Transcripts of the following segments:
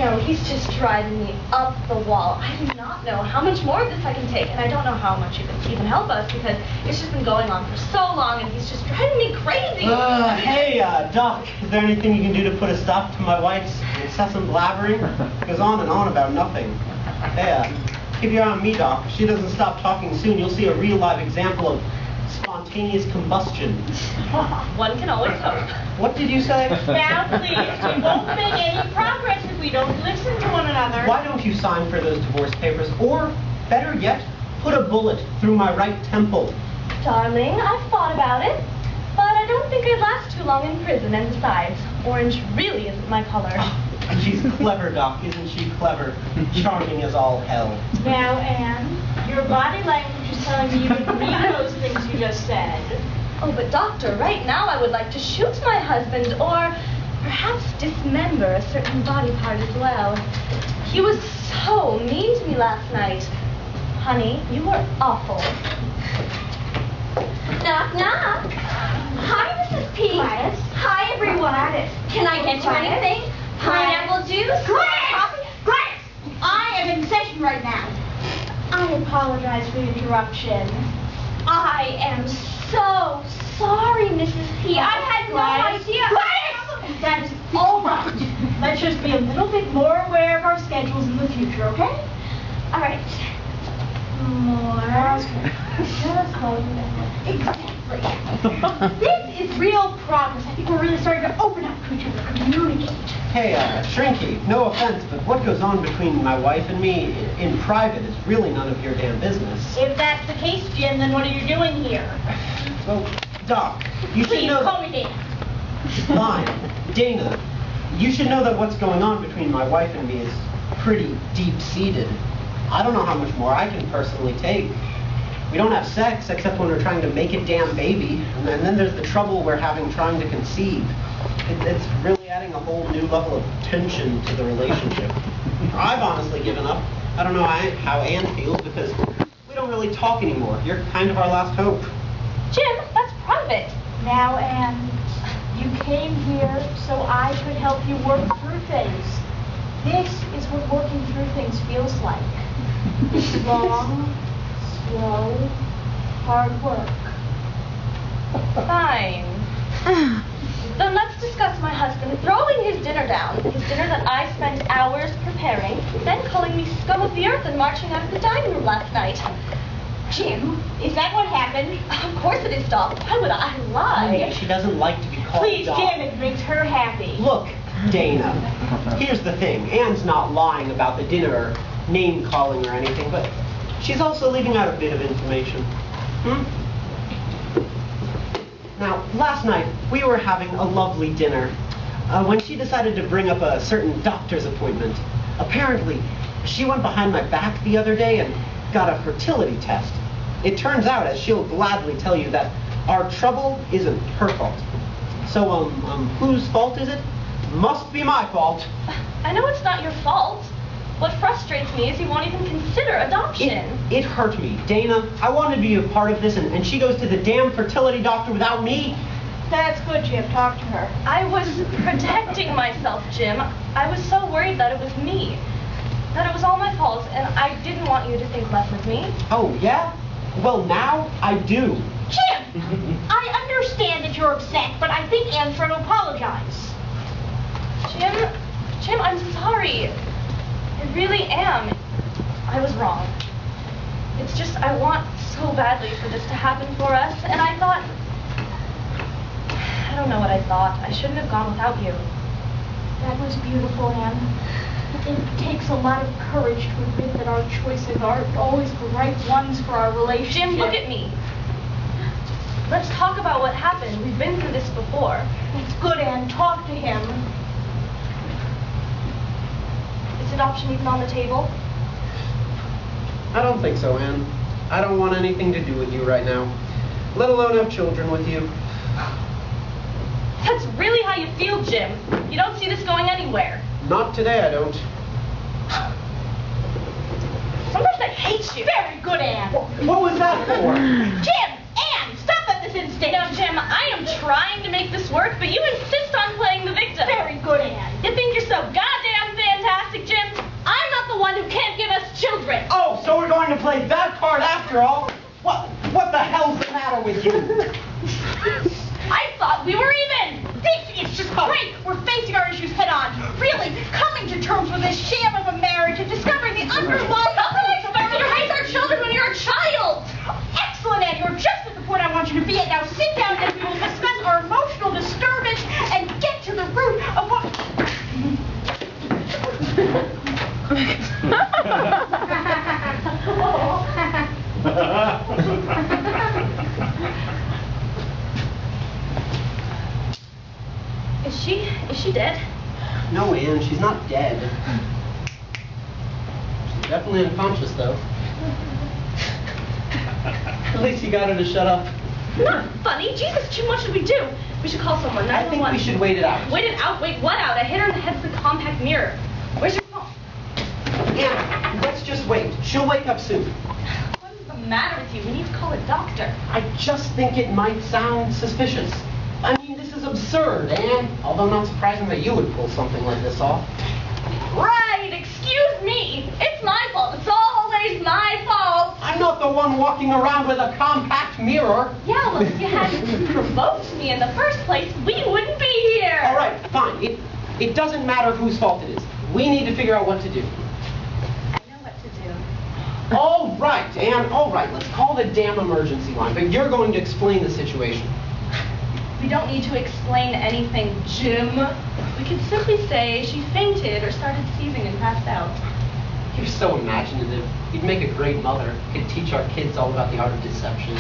No, he's just driving me up the wall. I do not know how much more of this I can take, and I don't know how much you can even help us, because it's just been going on for so long, and he's just driving me crazy. Hey, Doc, is there anything you can do to put a stop to my wife's incessant blabbering? It goes on and on about nothing. Hey, keep your eye on me, Doc. If she doesn't stop talking soon, you'll see a real live example of spontaneous combustion. One can always hope. What did you say? Now, please, we won't make any progress if we don't listen to one another. Why don't you sign for those divorce papers? Or, better yet, put a bullet through my right temple. Darling, I've thought about it, but I don't think I'd last too long in prison, and besides, orange really isn't my color. She's clever, Doc, isn't she clever? Charming as all hell. Now, Anne, your body language is telling me you didn't mean those things you just said. Oh, but doctor, right now I would like to shoot my husband, or perhaps dismember a certain body part as well. He was so mean to me last night. Honey, you were awful. Knock, knock. Hi, Mrs. P. Gladys. Hi, everyone. Gladys. Can I get you anything? Pineapple juice? Gladys! Gladys! I am in session right now. I apologize for the interruption. I am so sorry, Mrs. P. I had no Gladys. idea. Gladys! That is all right. Let's just be a little bit more aware of our schedules in the future, okay? All right. More. Exactly. This is real progress. I think we're really starting to open up to each other, communicate. Hey, Shrinky, no offense, but what goes on between my wife and me in private is really none of your damn business. If that's the case, Jim, then what are you doing here? Well, Doc, you should Please, know... call me Dana. Fine. Dana, you should know that what's going on between my wife and me is pretty deep-seated. I don't know how much more I can personally take. We don't have sex except when we're trying to make a damn baby, and then there's the trouble we're having trying to conceive. It's really adding a whole new level of tension to the relationship. I've honestly given up. I don't know how Anne feels because we don't really talk anymore. You're kind of our last hope. Jim, that's private. Now, Anne, you came here so I could help you work through things. This is what working through things feels like. It's long, slow, hard work. Fine. Then let's discuss my husband throwing his dinner down, his dinner that I spent hours preparing, then calling me scum of the earth and marching out of the dining room last night. Jim, is that what happened? Of course it is, Doc. Why would I lie? Yeah, she doesn't like to be called Please, Doc. Jim, it makes her happy. Look, Dana, here's the thing. Anne's not lying about the dinner or name-calling or anything, but she's also leaving out a bit of information. Now, last night, we were having a lovely dinner when she decided to bring up a certain doctor's appointment. Apparently, she went behind my back the other day and got a fertility test. It turns out, as she'll gladly tell you, that our trouble isn't her fault. So, whose fault is it? Must be my fault. I know it's not your fault. What frustrates me is you won't even consider adoption. It hurt me. Dana, I wanted to be a part of this, and she goes to the damn fertility doctor without me. That's good, Jim. Talk to her. I was protecting myself, Jim. I was so worried that it was me. That it was all my fault, and I didn't want you to think less of me. Oh, yeah? Well, now I do. Jim! I understand that you're upset, but I think Anne's trying to apologize. Jim, I'm sorry. I really am. I was wrong. It's just I want so badly for this to happen for us, and I thought... I don't know what I thought. I shouldn't have gone without you. That was beautiful, Anne. It takes a lot of courage to admit that our choices aren't always the right ones for our relationship. Jim, look at me. Let's talk about what happened. We've been through this before. It's good, Anne. Talk to him. Is adoption even on the table? I don't think so, Anne. I don't want anything to do with you right now, let alone have children with you. That's really how you feel, Jim. You don't see this going anywhere. Not today, I don't. Sometimes I hate you. Very good, Anne. What was that for? Jim! Anne! Stop at this instant! No, Jim, I am trying to make this work, but you insist on playing the victim. Very good, Anne. You think you're so goddamn fantastic to play that card after all. What the hell's the matter with you? I thought we were even. It's just great. We're facing our issues head on. Really coming to terms with this sham of a marriage and discovering the underlying... How can I expect you to raise our children when you're a child? Excellent, Anne. You're just at the point I want you to be at. Now sit down and we will discuss our emotional disturbance and get to the root of what... Is she dead? No, Anne, she's not dead. She's definitely unconscious, though. At least you got her to shut up. Not funny. Jesus, Jim, what should we do? We should call someone. I think we should wait it out. Wait it out? Wait what out? I hit her in the head with a compact mirror. Where's your phone? Anne, let's just wait. She'll wake up soon. What is the matter with you? We need to call a doctor. I just think it might sound suspicious. I mean, this is absurd, Anne. Although not surprising that you would pull something like this off. Right, excuse me. It's my fault. It's always my fault. I'm not the one walking around with a compact mirror. Yeah, well, if you hadn't provoked me in the first place, we wouldn't be here. All right, fine. It doesn't matter whose fault it is. We need to figure out what to do. I know what to do. All right, Anne, all right. Let's call the damn emergency line, but you're going to explain the situation. We don't need to explain anything, Jim. We can simply say she fainted or started seizing and passed out. You're so imaginative. You'd make a great mother. Could teach our kids all about the art of deception.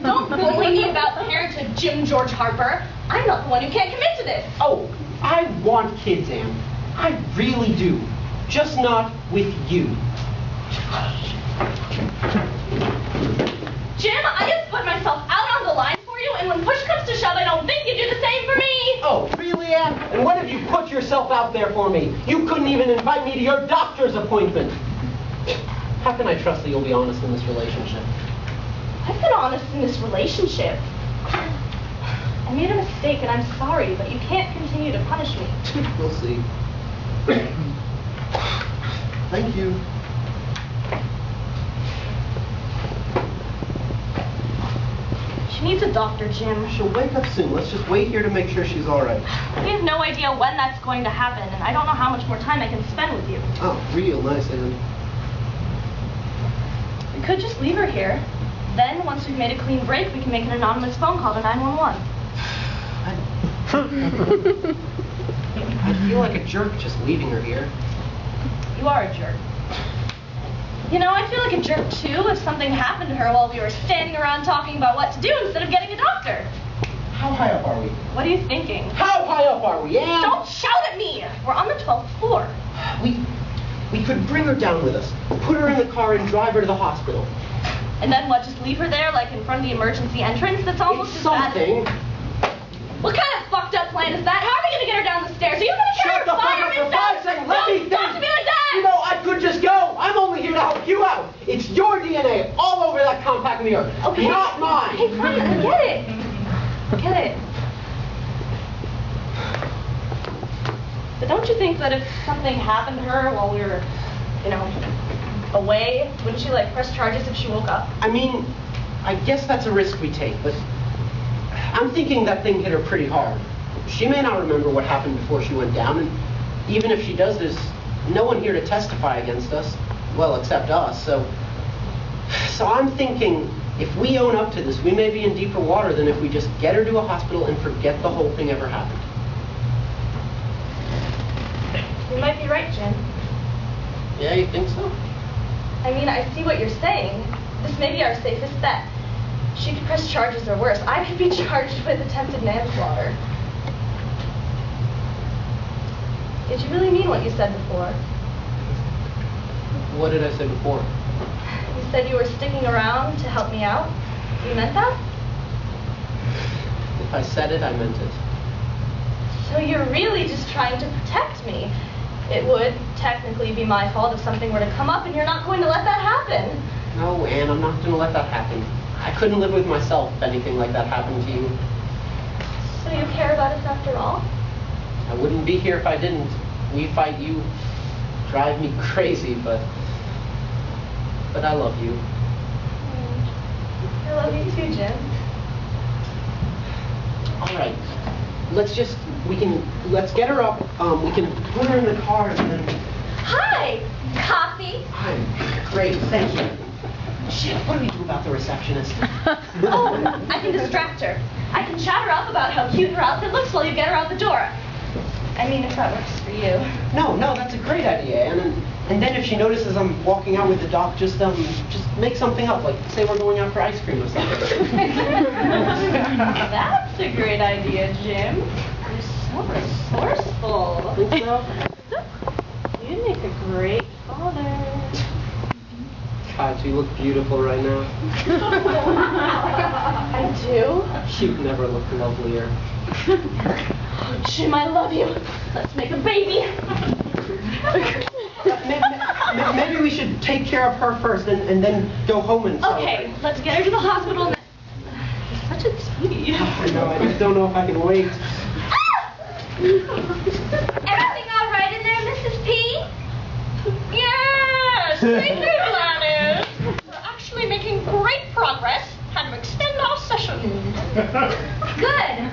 Don't bully me about parenthood, Jim George Harper. I'm not the one who can't commit to this. Oh, I want kids, Anne. I really do. Just not with you. Jim, I just put myself out on the line for you, and when push comes to shove, I don't think you do the same for me. Oh, really, Anne? And when have you put yourself out there for me? You couldn't even invite me to your doctor's appointment. How can I trust that you'll be honest in this relationship? I've been honest in this relationship. I made a mistake, and I'm sorry, but you can't continue to punish me. We'll see. Thank you. She needs a doctor, Jim. She'll wake up soon. Let's just wait here to make sure she's all right. We have no idea when that's going to happen, and I don't know how much more time I can spend with you. Oh, real nice, Anne. We could just leave her here. Then, once we've made a clean break, we can make an anonymous phone call to 911. I feel like a jerk just leaving her here. You are a jerk. You know, I'd feel like a jerk, too, if something happened to her while we were standing around talking about what to do instead of getting a doctor. How high up are we? What are you thinking? How high up are we, Anne? Don't shout at me! We're on the 12th floor. We could bring her down with us, put her in the car and drive her to the hospital. And then what, just leave her there, like in front of the emergency entrance? That's almost It's as bad. something. What kind of fucked up plan is that? How are we gonna get her down the stairs? Are you gonna Shut carry the her fuck up for 5 seconds. Let me Don't talk to think. me like that! You know, I could just go. I'm only here to help you out. It's your DNA all over that compact mirror, Okay. not mine. Hey, fine, I get it. I get it. But don't you think that if something happened to her while we were, you know, away, wouldn't she, like, press charges if she woke up? I mean, I guess that's a risk we take, but I'm thinking that thing hit her pretty hard. She may not remember what happened before she went down, and even if she does, there's no one here to testify against us, well, except us, so I'm thinking if we own up to this, we may be in deeper water than if we just get her to a hospital and forget the whole thing ever happened. You might be right, Jim. Yeah, you think so? I mean, I see what you're saying. This may be our safest bet. She could press charges or worse. I could be charged with attempted manslaughter. Did you really mean what you said before? What did I say before? You said you were sticking around to help me out. You meant that? If I said it, I meant it. So you're really just trying to protect me. It would technically be my fault if something were to come up, and you're not going to let that happen. No, Anne, I'm not going to let that happen. I couldn't live with myself if anything like that happened to you. So you care about us after all? I wouldn't be here if I didn't. We fight, you drive me crazy, but but I love you. I love you too, Jim. All right, let's get her up. We can put her in the car and then. Hi! Coffee? Hi, great, thank you. Shit, what do we do about the receptionist? Oh, I can distract her. I can chat her up about how cute her outfit looks while you get her out the door. I mean, if that works for you. No, that's a great idea, and then if she notices I'm walking out with the doc, just make something up, like say we're going out for ice cream or something. That's a great idea, Jim. You're so resourceful. Think so? You'd make a great father. God, you look beautiful right now. I do? You've never looked lovelier. Jim, I love you. Let's make a baby. Maybe we should take care of her first and then go home and celebrate. Okay, let's get her to the hospital. You're such a sweetie. I know, I just don't know if I can wait. Everything all right in there, Mrs. P? Yes! Thank you, Gladys. We're actually making great progress. Had to extend our session. Good.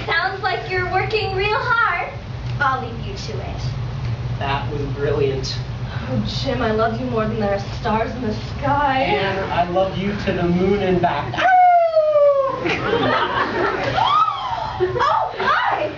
Sounds like you're working real hard. I'll leave you to it. That was brilliant. Oh, Jim, I love you more than there are stars in the sky. And I love you to the moon and back. Oh, hi!